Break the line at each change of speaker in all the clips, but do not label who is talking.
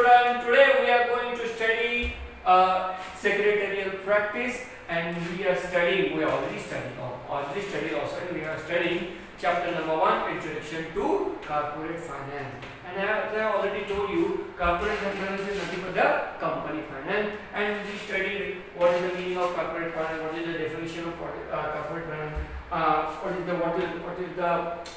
student, today we are going to study secretarial practice, and we are already studying we are studying chapter number 1, Introduction to Corporate Finance. And as I already told you, corporate finance is nothing but the company finance, and we studied what is the meaning of corporate finance, what is the definition of corporate finance, what is the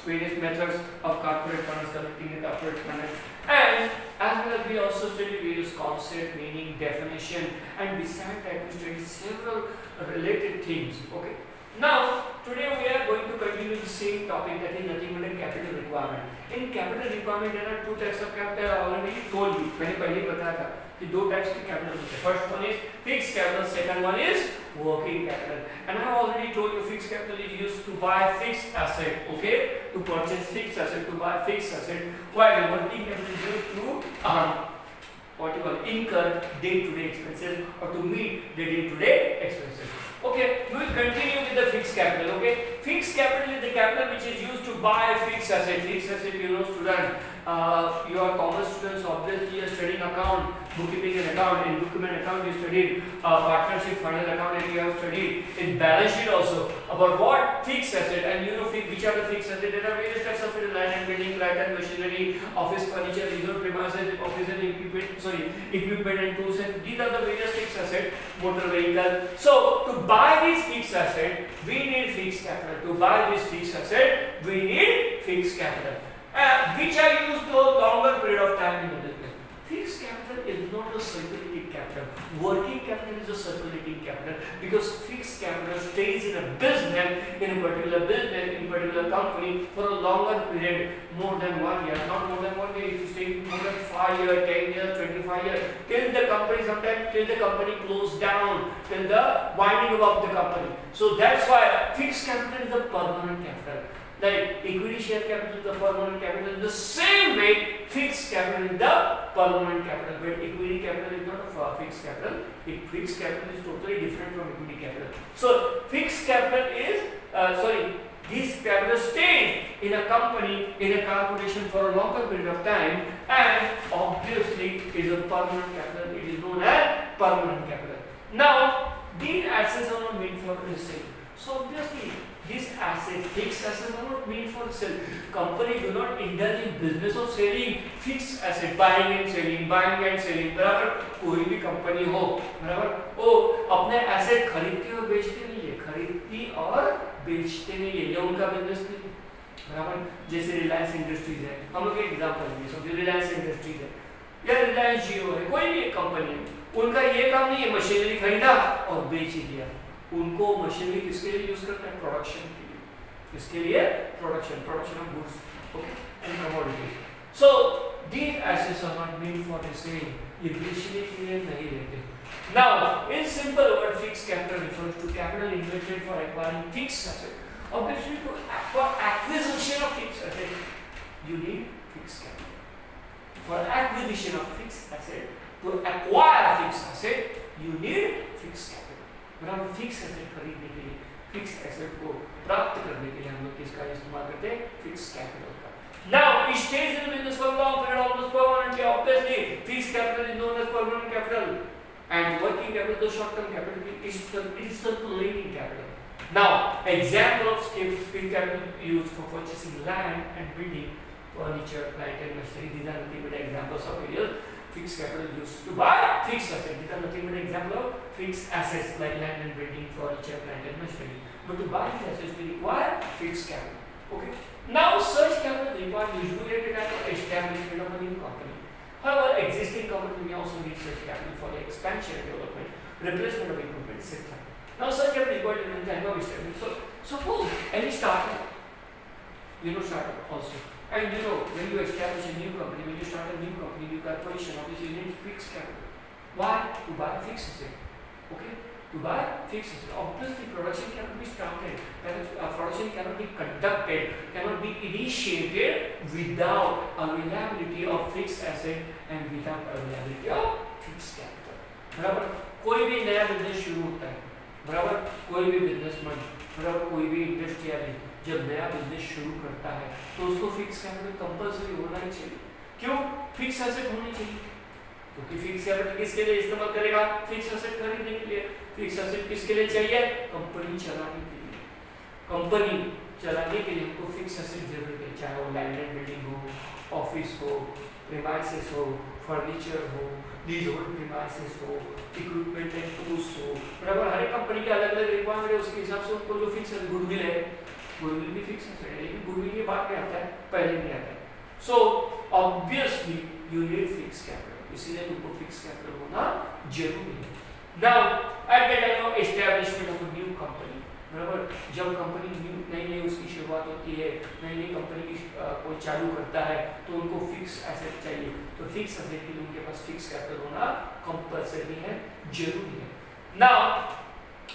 various methods of corporate finance, collecting the corporate finance, and as well as we also studied various concept, meaning, definition, and besides that we studied several related things. Okay. Now, today we are going to continue the same topic, that is nothing but a capital requirement. In capital requirement, there are two types of capital. I already told you. मैंने पहले बताया था कि दो types के capital होते हैं. First one is fixed capital, second one is working capital. And I have already told you fixed capital is used to buy fixed asset, okay? To purchase fixed asset, to buy fixed asset. While working capital is used to incur day-to-day expenses or to meet the day-to-day expenses. Okay, we will continue with the fixed capital. Okay, fixed capital is the capital which is used to buy fixed asset. Fixed asset, you know, student, you are commerce students. Obviously, you are studying account, bookkeeping and account. In bookkeeping and account, you studied partnership, final account, and you have studied in balance sheet also about what fixed asset, and you know which are the fixed asset. There are various types of land and building, plant and machinery, office furniture, reserve premises, office and equipment and tools, and these are the various fixed asset, motor vehicle. So to buy this fixed asset, we need fixed capital. To buy this fixed asset, we need fixed capital, which are used for a longer period of time in the business. Fixed capital is not a circulating capital. Working capital is a circulating capital, because fixed capital stays in a business, in a particular company for a longer period, more than 1 year. Not more than 1 year, if you stay more than 5 years, 10 years, 25 years, till the company, sometimes till the company closed down, till the winding up of the company. So that's why fixed capital is a permanent capital. Like equity share capital is the permanent capital. In the same way, fixed capital is the permanent capital, but equity capital is not a fixed capital. Fixed capital is totally different from equity capital. So fixed capital is this capital stays in a company, in a corporation for a longer period of time, and obviously is a permanent capital. It is known as permanent capital. Now, these assets are not meant for resale. So obviously, these assets, fixed assets, are not meant for sale. Company do not indulge in business of selling fixed asset, buying and selling. बराबर कोई भी company हो, बराबर वो अपने asset खरीदते और बेचते नहीं है, खरीदती और बेचते नहीं है, ये उनका बिजनेस नहीं है, बराबर. जैसे रिलायंस इंडस्ट्रीज है, हम लोग एक एग्जांपल लेंगे. समझो रिलायंस इंडस्ट्रीज है या रिलायंस जियो है, कोई भी एक कंपनी है, उनका ये काम नहीं है मशीनरी खरीदा और बेच दिया. उनको मशीनरी किसके लिए यूज करते हैं? प्रोडक्शन के लिए. किसके लिए? Production of goods, okay, and commodities. So these assets are not made for sale. ये बेचने के लिए नहीं रहते. Now in simple word, fixed capital refers to capital invested for acquiring fixed asset. Obviously, for acquisition of fixed asset, you need fixed capital. For acquisition of fixed asset, to acquire a fixed asset, you need fixed capital. बराबर fix asset खरीदने के लिए, fix asset को प्राप्त करने के लिए हम लोग किसका इस्तेमाल करते हैं? फिक्स कैपिटल का. Now, it stays in business for a long period, almost permanently. Obviously, fixed capital is known as permanent capital, and working capital, the short-term capital, is circulating capital. Now, example of fixed capital used for purchasing land and building, furniture, plant and machinery. These are nothing but examples of areas fixed capital used to buy fixed assets. These are nothing but example of fixed assets like land and building, furniture, plant and machinery. But to buy these assets, we require fixed capital. Okay. Now, such capital requires usually at the time of establishment of a new company. However, existing company may also need such capital for the expansion and development, replacement of equipment, etc. Now, such capital required at the time of establishment. So, suppose any startup, startup also. And when you establish a new company, when you start a new company, new corporation, obviously you need fixed capital. Why? To buy fixed asset. Okay? To buy fixed asset. Obviously, production cannot be started. Production cannot be conducted, cannot be initiated without availability of fixed asset and without availability of fixed capital. बराबर कोई भी नया business शुरू होता है, बराबर कोई भी बिजनेसमैन, बराबर कोई भी इंडस्ट्रियलिस्ट जब नया बिजनेस शुरू करता है तो उसको फिक्स कैपिटल कंपल्सरी होना ही चाहिए. क्यों? फिक्स एसेट होनी चाहिए. क्योंकि फिक्स कैपिटल किसके लिए इस्तेमाल करेगा? फिक्स एसेट खरीदने के लिए। फिक्स एसेट किसके लिए चाहिए? कंपनी चलाने के लिए। कंपनी चलाने के लिए हमको फिक्स एसेट जरूरत है, चाहे वो लैंड एंड बिल्डिंग हो, ऑफिस हो, प्रीमाइसेस हो, फर्नीचर हो, लीजहोल्ड प्रीमाइसेस हो, इक्विपमेंट एंड टूल्स हो, बराबर। हर एक कंपनी के अलग अलग रिक्वायरमेंट है, उसके हिसाब से उनको जो फिक्स है, गुडविल है, गुडविल भी फिक्स एसेट है, लेकिन गुडविल ये बाद में आता है, पहले नहीं आता है। So obviously you need fix capital, इसीलिए तुमको फिक्स कैपिटल होना जरूरी है। Now at the time of establishment of a new company, बराबर, जब कंपनी नई उसकी शुरुआत होती है, नई कंपनी की कोई चालू करता है, तो उनको फिक्स एसेट चाहिए। तो फिक्स एसेट के लिए उनके पास फिक्स कैपिटल होना कंपल्सरी है, जरूरी है। Now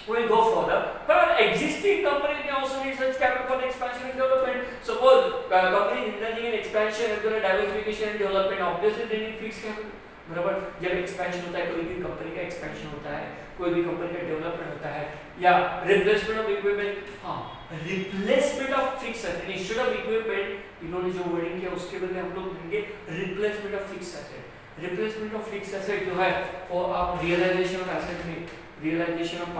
we'll go further. But existing companies may also need such capital for expansion and development. Suppose company is indulging in expansion as well as diversification and development. Obviously they need fixed capital. बराबर, जब expansion होता है, कोई भी company का expansion होता है, कोई भी कंपनी का डेवलपमेंट होता है, या रिप्लेसमेंट ऑफ इक्विपमेंट, हाँ, replacement of fix asset instead of equipment, इन्होंने जो वर्डिंग किया उसके बदले हम लोग देंगे replacement of fix asset. Replacement of fix asset जो है वो आप रियलाइजेशन ऑफ एसेट में, रियलाइजेशन ऑफ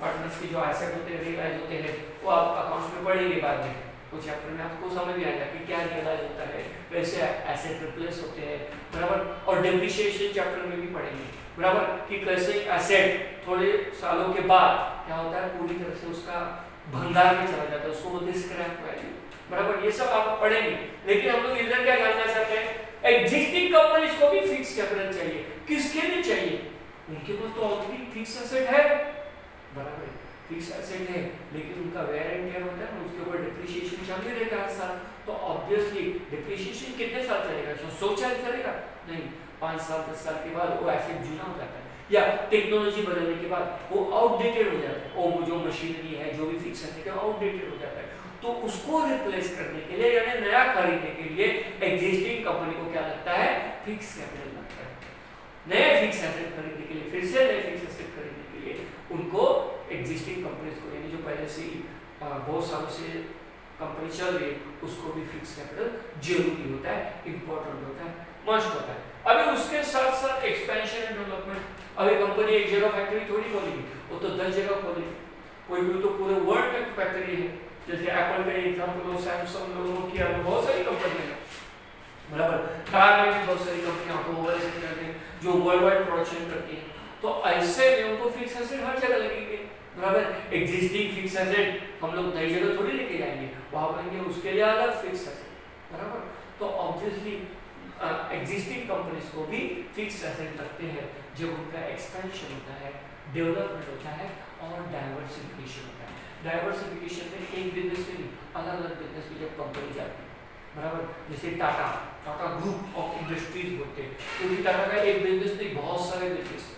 पार्टनर्स के जो एसेट होते हैं, रियलाइज होते हैं, वो आप अकाउंट्स में पढ़ेंगे बाद में, कुछ चैप्टर में आपको समझ में आएगा कि क्या रियलाइज होता है, कैसे एसेट रिप्लेस होते हैं, बराबर। और डेप्रिसिएशन चैप्टर में भी पढ़ेंगे, बराबर, कि कैसे एसेट थोड़े सालों के बाद क्या होता है, पूरी तरह से उसका भंगार में चला जाता है, उसको बोलते हैं स्क्रैप वैल्यू, बराबर। ये सब आप पढ़ेंगे, लेकिन हम लोग इधर क्या जानना चाहते हैं, एग्जिस्टिंग कंपनीज को भी फिक्स कैपिटल चाहिए। किसके लिए चाहिए? उनके पास तो ऑलरेडी फिक्स एसेट है, बराबर, फिक्स एसेट है, लेकिन उनका वेयर एंड टेयर होता है ना, उसके ऊपर डिप्रिसिएशन चलते रहता है हर साल। तो ऑब्वियसली डिप्रिसिएशन कितने साल चलेगा? 100 साल चलेगा? नहीं, 5 साल 10 साल के बाद वो एसेट जूना हो जाता है, या टेक्नोलॉजी बदलने के बाद वो आउटडेटेड हो जाता है, वो जो मशीनरी है, जो भी फिक्स एसेट है, आउटडेटेड हो जाता है। तो उसको रिप्लेस करने के लिए, यानी नया खरीदने के लिए एग्जिस्टिंग कंपनी को क्या लगता है? फिक्स कैपिटल लगता है। नए फिक्स एसेट खरीदने के लिए, फिर से नए फिक्स एसेट खरीदने के लिए उनको एग्जिस्टिंग कंपनीज को, यानी जो पहले से बहुत सालों से कंपनी चल रही है, उसको भी फिक्स कैपिटल जरूरी होता है, इंपॉर्टेंट होता है, मस्ट होता है। अभी उसके साथ साथ एक्सपेंशन एंड डेवलपमेंट। अभी कंपनी एक जगह फैक्ट्री थोड़ी खोलेगी, वो तो 10 जगह खोलेगी, कोई तो पूरे वर्ल्ड में फैक्ट्री है, जैसे एप्पल का एग्जांपल हो, सैमसंग लो, नोकिया लो, बहुत सारी कंपनियां हैं, बराबर। कार में भी बहुत सारी कंपनियां ऑटोमोबाइल सेक्टर में जो वर्ल्ड वाइड प्रोडक्शन करती हैं, तो ऐसे में उनको फिक्स एसेट हर जगह लगेंगे, बराबर। एग्जिस्टिंग फिक्स एसेट हम लोग नई जगह थोड़ी लेके जाएंगे, वहां बनेंगे, उसके लिए अलग फिक्स एसेट, बराबर। तो ऑब्वियसली एग्जिस्टिंग कंपनीज को भी फिक्स एसेट लगते हैं जब उनका एक्सपेंशन होता है, डेवलपमेंट होता है और डाइवर्सिफिकेशन होता है। डाइवर्सिफिकेशन में एक बिजनेस में नहीं, अलग अलग बिजनेस में जब कंपनी जाती है, बराबर। जैसे टाटा ग्रुप ऑफ इंडस्ट्रीज होते हैं, क्योंकि टाटा का एक बिजनेस नहीं, बहुत सारे बिजनेस,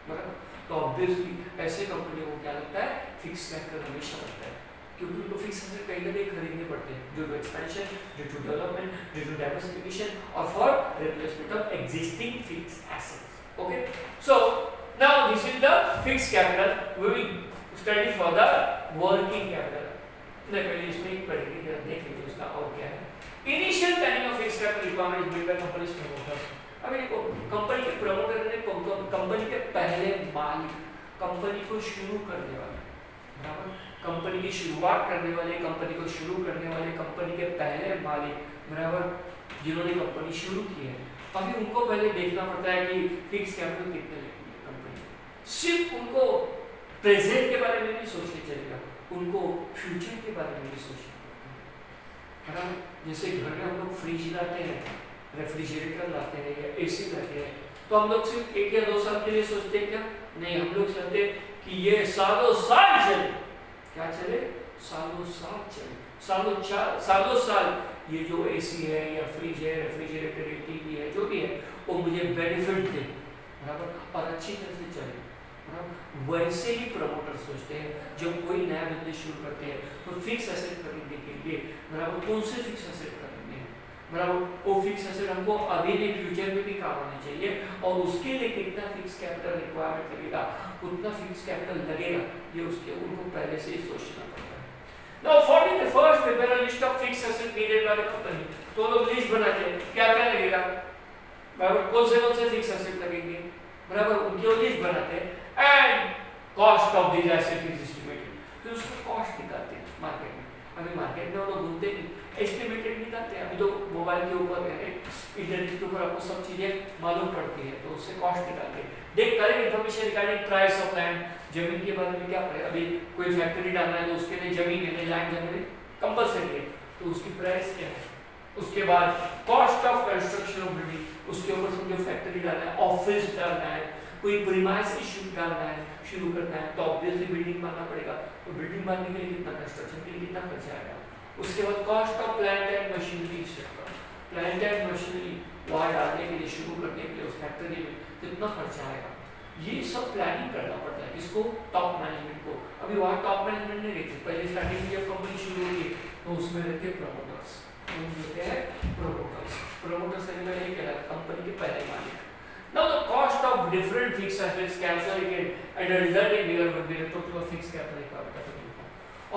बराबर। तो ऑब्वियसली ऐसे कंपनी को क्या लगता है? फिक्स कैपिटल हमेशा लगता है, क्योंकि उनको फिक्स एसेट कहीं ना कहीं खरीदने पड़ते हैं, due to expansion, due to development, due to diversification और for replacement of existing fix assets. Okay, so now this is the fix capital. We will study for the working capital. पहले इसमें एक पढ़ेंगे, जरा देख लीजिए उसका और क्या है। Initial planning of fix capital requirement is made by companies promoters. अभी देखो, कंपनी के प्रमोटर ने कंपनी के पहले मालिक, कंपनी को शुरू करने वाले, बराबर, कंपनी की शुरुआत करने वाले, कंपनी को शुरू करने वाले, कंपनी के पहले मालिक, बराबर, जिन्होंने कंपनी शुरू की है, अभी उनको पहले देखना पड़ता है कि फिक्स कैपिटल कितने लगेंगे कंपनी। सिर्फ उनको प्रेजेंट के बारे में नहीं सोचने चलेगा, उनको फ्यूचर के बारे में भी सोचना पड़ता है। जैसे घर में हम लोग फ्रिज लाते हैं, रेफ्रिजरेटर लाते हैं या एसी लाते हैं, तो हम लोग सिर्फ 1 या 2 साल के लिए सोचते हैं क्या? नहीं, हम लोग चाहते हैं कि ये सालों साल चले। क्या चले? सालों साल चले, सालों साल ये जो एसी है या फ्रिज है, रेफ्रिजरेटर है, टीवी है, जो भी है, वो मुझे बेनिफिट दे, बराबर, और अच्छी तरह से चले, बराबर। वैसे ही प्रमोटर सोचते हैं जब कोई नया बिजनेस शुरू करते हैं, तो फिक्स एसेट खरीदने के लिए, बराबर, कौन से फिक्स एसेट खरीदने हैं, बराबर, वो फिक्स एसेट हमको अभी नहीं फ्यूचर में भी काम आने चाहिए, और उसके लिए कितना फिक्स कैपिटल रिक्वायरमेंट लगेगा, उतना फिक्स कैपिटल लगेगा, ये उसके उनको पहले से ही सोचना पड़ता है। Now, for the first prepare a list of fixed assets needed by the company. तो लोग लिस्ट बनाते हैं, क्या क्या लगेगा, बराबर कौन से फिक्स एसेट लगेंगे, बराबर उनकी लिस्ट बनाते हैं and cost of this asset is estimated, फिर उसका कॉस्ट निकालते हैं मार्केट में। अभी मार्केट में वो लोग घूमते नहीं, एस्टिमेटेड निकालते हैं। अभी तो मोबाइल के ऊपर इंटरनेट के ऊपर आपको सब चीजें मालूम पड़ती है, तो उससे कॉस्ट निकालते हैं। देख correct information regarding price of land, जमीन के बारे में क्या पड़ेगा। अभी कोई फैक्ट्री डालना है तो उसके लिए जमीन है, लैंड जमीन कंपलसरी है, तो उसकी प्राइस क्या है। उसके बाद cost of construction of building, उसके ऊपर समझो फैक्ट्री डालना है, ऑफिस डालना है, कोई प्रीमाइस इशू डालना है, शुरू करना है, तो ऑब्वियसली बिल्डिंग बनना पड़ेगा। तो बिल्डिंग बनने के लिए कितना कंस्ट्रक्शन के लिए कितना खर्चा आएगा। उसके बाद cost of plant and machinery, plant and machinery वहाँ डालने के लिए, शुरू करने के लिए उस फैक्ट्री में कितना खर्चा आएगा। ये सब प्लानिंग करना पड़ता है किसको, टॉप मैनेजमेंट को। अभी वहाँ टॉप मैनेजमेंट नहीं रहते, पहले स्टार्टिंग में जब कंपनी शुरू होगी तो उसमें रहते प्रमोटर्स, होते हैं प्रमोटर्स से ये कहलाता है कंपनी के पहले मालिक। Now the cost of different fixed assets calculated and the resulting figure would be the total of fixed capital required।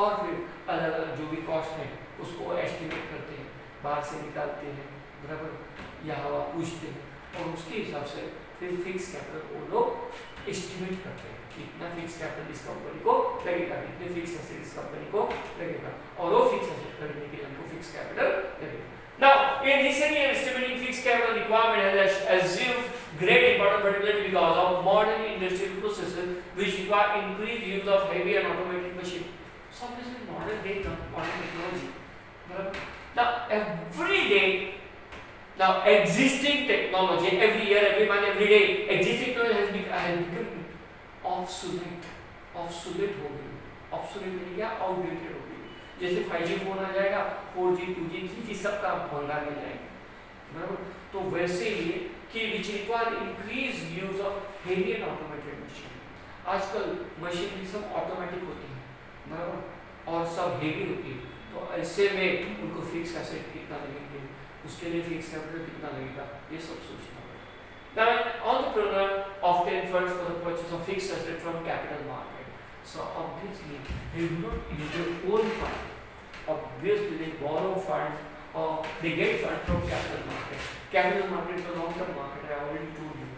और फिर अलग-अलग जो भी कॉस्ट है उसको एस्टिमेट करते हैं, बाहर से निकालते हैं, बराबर या हवा पूछते हैं, और उसके हिसाब से फिर फिक्स कैपिटल वो लोग एस्टिमेट करते हैं कितना फिक्स कैपिटल इस कंपनी को लगेगा, कितने फिक्स एसेट इस कंपनी को लगेगा, और वो फिक्स एसेट खरीदने के लिए हमको फिक्स कैपिटल लगेगा। Now, in recently estimating fixed capital requirement has assumed great importance, particularly because of modern industrial processes which require increased use of heavy and automated machine. So this is modern day modern technology. Now every day, now existing technology, every year, every month, every day, existing technology has become obsolete. Obsolete हो गई, obsolete meaning क्या, outdated हो गई। जैसे 5G phone आ जाएगा, 4G 2G 3G सब काम महंगा मिल जाएगा, बराबर। तो वैसे ही कि which require increased use of heavy and automated machine। आजकल मशीनरी सब ऑटोमेटिक होती है, बराबर, और सब हेवी होती है, तो ऐसे में उनको फिक्स एसेट कितना लगेंगे, उसके लिए फिक्स कैपिटल कितना लगेगा, ये सब सोचना पड़ेगा। Now entrepreneur often funds for the purchase of fixed asset from capital market। So obviously they do not use their own fund, obviously they borrow funds or they get funds from capital market। Capital market is a long term market, I already told you।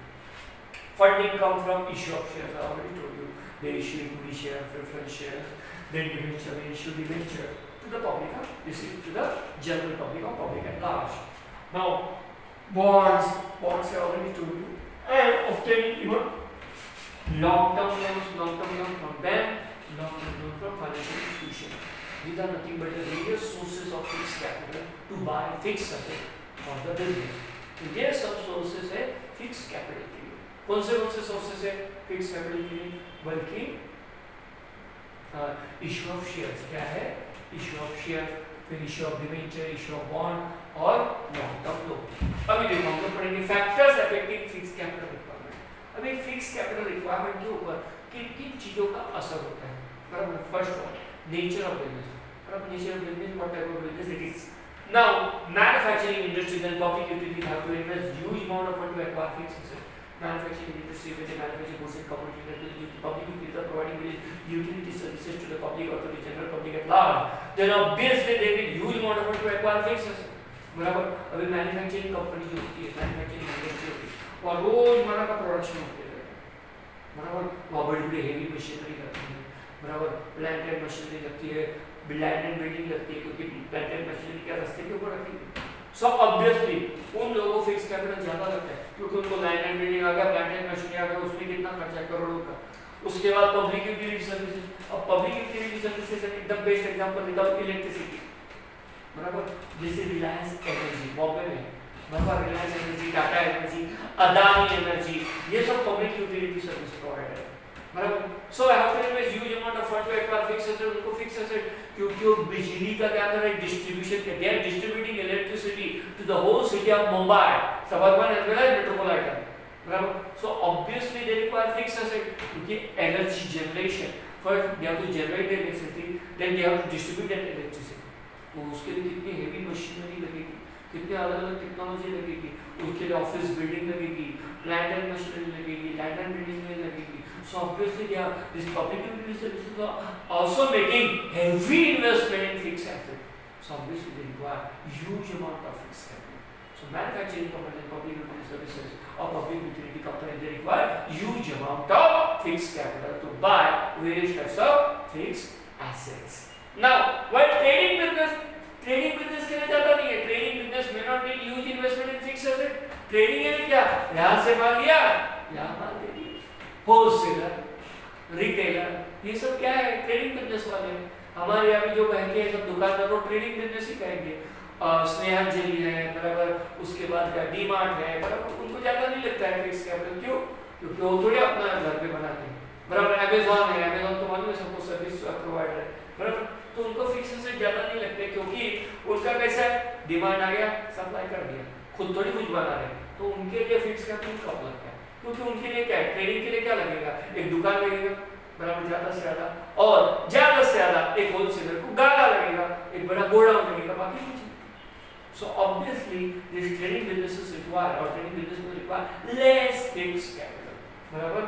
Funding comes from issue of shares, I already told you, they issue equity shares, preference shares, then debenture, they issue debenture to the public, this is to the general public or public at large। Now bonds I already told you, and obtaining even long-term loans from bank, long-term loans from financial institution। These are nothing but the various sources of fixed capital to buy fixed asset for the business। तो ये सब sources है fixed capital के लिए। कौन से sources है fixed capital के लिए, बल्कि issue of shares क्या है, issue of shares, फिर issue of debenture, issue of bond और long-term loan। अभी देखो हम लोग पढ़ेंगे factors affecting fixed capital requirement। अभी फिक्स कैपिटल रिक्वायरमेंट के ऊपर किन किन चीजों का असर होता है, बराबर। First one, nature of business, बराबर, nature of business, what type of business it is. Now manufacturing industries and public utilities have to invest huge amount of fund to acquire fixed asset. Manufacturing industry में manufacture goods and commodities, public utilities are providing utility services to the public और to the general public at large, then obviously they need huge amount of fund to acquire fixed asset, बराबर। अभी manufacturing company जो होती है, manufacturing industry होती है, और रोजमर्रा का प्रोडक्शन होता है, बराबर। वहाँ बड़ी हेवी मशीनरी लगती है, बराबर, प्लांट एंड मशीनरी लगती है, लैंड एंड बिल्डिंग लगती है, क्योंकि प्लांट एंड मशीनरी क्या रास्ते के ऊपर रखी है। सो ऑब्वियसली उन लोगों को फिक्स कैपिटल ज्यादा लगता है, क्योंकि उनको लैंड एंड बिल्डिंग आ गया, प्लांट एंड मशीनरी आ गया, उसमें कितना खर्चा है, करोड़ों का। उसके बाद पब्लिक यूटिलिटी सर्विसेज, अब पब्लिक यूटिलिटी सर्विसेज एकदम बेस्ट एग्जांपल निकालो, इलेक्ट्रिसिटी, बराबर। जैसे रिलायंस एनर्जी बॉम्बे में, बराबर, Reliance energy, Tata energy, Adani energy, ये सब पब्लिक यूटिलिटी सर्विस प्रोवाइडर है, बराबर। So I have to invest huge amount of fund to acquire fixed asset, उनको फिक्स्ड एसेट, क्योंकि वो बिजली का क्या कर रहे हैं, डिस्ट्रीब्यूशन के, they are distributing electricity to the whole city of Mumbai, suburban as well as metropolitan, बराबर। So obviously they require fixed asset, क्योंकि energy generation, first they have to generate electricity, then they have to distribute that electricity. तो उसके लिए कितनी heavy machinery लगेगी, कितने अलग-अलग technology लगेगी, उसके लिए ऑफिस बिल्डिंग लगेगी, प्लांट एंड मशीनरी लगेगी, लैंड एंड बिल्डिंग में लगेगी। So obviously they are, this public utility services are also making heavy investment in fixed assets। So obviously they require huge amount of fixed capital। So manufacturing companies and public utility services or public utility companies, they require huge amount of fixed capital to buy various types of fixed assets. Now, while trading business के लिए ज्यादा नहीं है. Trading business may not need huge investment in fixed asset. Trading है क्या? यहाँ से माल लिया, यहाँ माल दे दिया. Wholesaler, retailer, ये सब क्या है? Trading business वाले हैं. हमारे यहाँ भी जो कहेंगे सब दुकानदार को ट्रेडिंग बिजनेस ही कहेंगे. स्नेहांजलि है बराबर, उसके बाद क्या डीमार्ट है बराबर, उनको ज्यादा नहीं लगता है फिक्स कैपिटल. क्यों? क्योंकि वो थोड़ी अपना घर पे बनाते हैं बराबर. अमेज़न है, अमेज़न तो मालूम है सबको सर्विस प्रोवाइडर है बराबर, तो उनको फिक्स से ज्यादा नहीं लगते क्योंकि उनका कैसा है, डिमांड आ गया सप्लाई कर दिया, खुद थोड़ी कुछ बना रहे, तो उनके लिए फिक्स कैपिटल कम लगता है. क्योंकि उनके लिए क्या है, ट्रेडिंग के लिए क्या लगेगा, एक दुकान लगेगा बराबर ज्यादा से ज्यादा, और ज्यादा से ज्यादा एक होलसेलर को गाला लगेगा, एक बड़ा गोडाउन लगेगा, बाकी कुछ नहीं. So obviously this trading businesses require, or trading business will require less fixed capital. बराबर,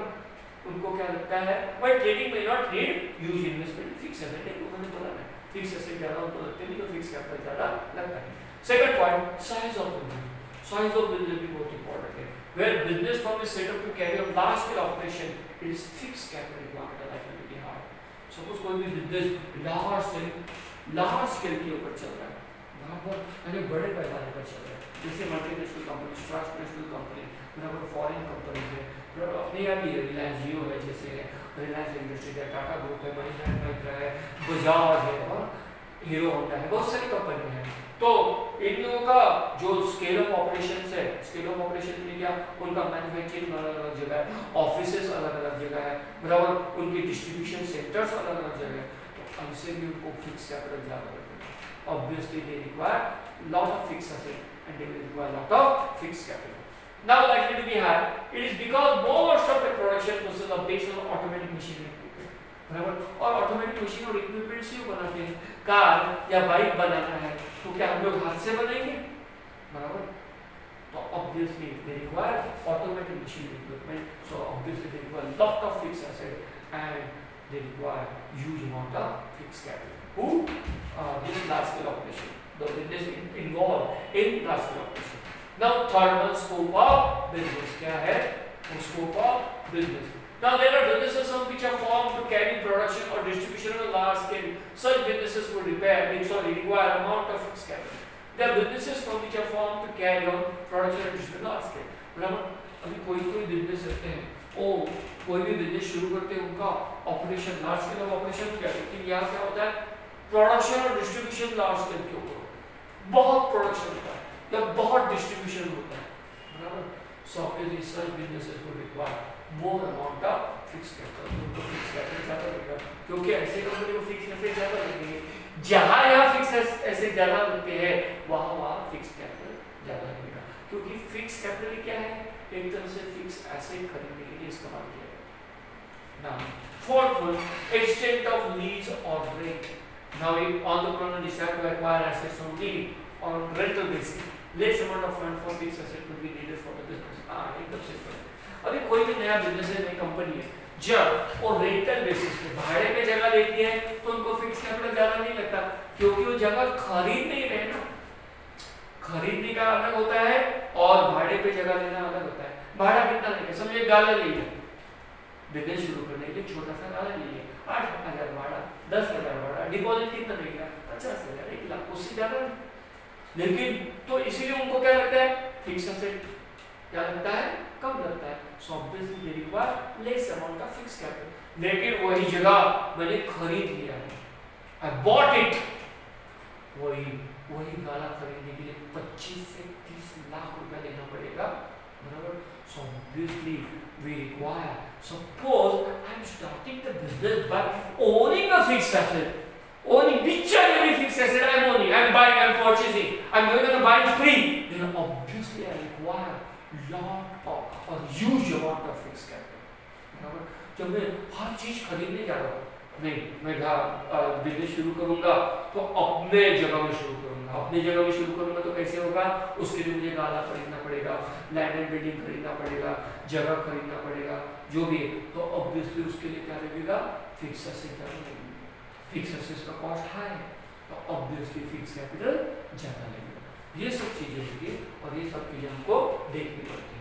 उनको क्या लगता है, but trading may not need huge investment in fixed asset. देखो मैंने बोला ना, fixed asset ज्यादा उनको लगते नहीं तो fixed capital ज्यादा लगता है. Second point, size of business. Size of business भी बहुत important है. Where business firm is set up to carry out large scale operation, it is fixed capital requirement that can be high. Suppose कोई भी business large scale के ऊपर चल रहा है, वहाँ पर यानी बड़े पैमाने पर चल रहा है, जैसे मल्टीनेशनल कंपनी, ट्रांसनेशनल कंपनी, बराबर फॉरेन कंपनी है, बराबर अपने यहाँ भी रिलायंस जियो है, जैसे रिलायंस इंडस्ट्रीज है, टाटा ग्रुप है, महिंद्रा एंड महिंद्रा है, बजाज है और हीरो होंडा है, बहुत सारी कंपनी है. तो इन लोगों का जो स्केल ऑफ ऑपरेशंस है, स्केल ऑफ ऑपरेशन में क्या, उनका मैन्युफैक्चरिंग अलग अलग जगह है, ऑफिसेस अलग अलग जगह है बराबर, उनकी डिस्ट्रीब्यूशन सेंटर्स अलग अलग जगह है, तो ऐसे भी उनको फिक्स कैपिटल ज़्यादा लगता है. Obviously they require lot of fixed asset and they will require lot of fixed capital. Now likely to be high, it is because most of the production processes are based on automatic machinery. बराबर, और automatic machine और equipment से बनाते हैं. Car या bike बनाना है तो क्या हम लोग हाथ से बनाएंगे बराबर, तो obviously they require automatic machine equipment, so obviously they require lot of fixed asset and they require huge amount of fixed capital. Who? This is large scale operation. The business involved in large scale operation. Now third one, scope of business. क्या है? Scope of business. Now there are businesses which are formed to carry production or distribution on a large scale. Such businesses would require amount of fixed capital. There are businesses which are formed to carry on production or distribution on a large scale. बराबर, अभी कोई business रखते हैं, कोई भी business शुरू करते हैं, उनका operation large scale of operation क्या है, लेकिन यहाँ क्या होता है, प्रोडक्शन और डिस्ट्रीब्यूशन लार्ज स्केल के ऊपर बहुत प्रोडक्शन होता है या बहुत डिस्ट्रीब्यूशन होता है बराबर. सो obviously such businesses would require more amount of fixed capital. उनको fixed capital ज़्यादा लगेगा क्योंकि ऐसे कंपनी को fixed asset ज़्यादा लगेंगे. जहाँ यहाँ fixed asset ज़्यादा लगते हैं वहाँ fixed capital ज़्यादा लगेगा, क्योंकि fixed capital क्या है, एक तरह से fixed asset खरीदने के लिए इस्तेमाल किया है. Now fourth one, extent of lease or rent. Now if entrepreneur decide to acquire assets on lease or on rental basis, less amount of fund for fixed asset will be needed for the business. एकदम simple है. अभी कोई भी नया business है, नई company है, जब वो रेंटल बेसिस पे भाड़े पे जगह लेती है तो उनको फिक्स कैपिटल ज्यादा नहीं लगता, क्योंकि वो जगह खरीद नहीं रहे ना. खरीदने का अलग होता है और भाड़े पे जगह लेना अलग होता है. भाड़ा कितना लेंगे, समझिए गाला ले लिया, बिजनेस शुरू करने के लिए छोटा सा गाला ले लिया, 8,000 भाड़ा, 10,000 भाड़ा, डिपॉजिट कितना लगेगा, 50,000, 1 लाख, उससे ज्यादा नहीं. लेकिन तो इसीलिए उनको क्या लगता है, फिक्स एसेट क्या लगता है, कम लगता है. सो obviously they require less amount of fix capital. लेकिन वही जगह मैंने खरीद लिया है, आई बॉट इट, वही गाला खरीदने के लिए 25 से 30 लाख रुपया देना पड़ेगा बराबर. So obviously we require, suppose I am starting the business by owning a fixed asset, owning which and every fixed asset I am owning, I am buying, I am purchasing, I am going to buy it free, then obviously I require lot of or huge amount of fixed capital. बराबर, जब मैं हर चीज खरीदने जा रहा हूँ, नहीं मैं बिजनेस शुरू करूंगा तो अपने जगह में शुरू करूंगा, अपने जगह में शुरू करूंगा तो कैसे होगा, उसके लिए मुझे गाला खरीदना पड़ेगा, लैंड एंड बिल्डिंग खरीदना पड़ेगा, जगह खरीदना पड़ेगा, जो भी है, तो ऑब्वियसली उसके लिए क्या लगेगा, फिक्स एसेट ज़्यादा लगेगा. फिक्स एसेट का कॉस्ट हाई है तो ऑब्वियसली फिक्स कैपिटल ज़्यादा लगेगा. ये सब चीजें होगी और ये सब चीजें हमको देखनी पड़ती है।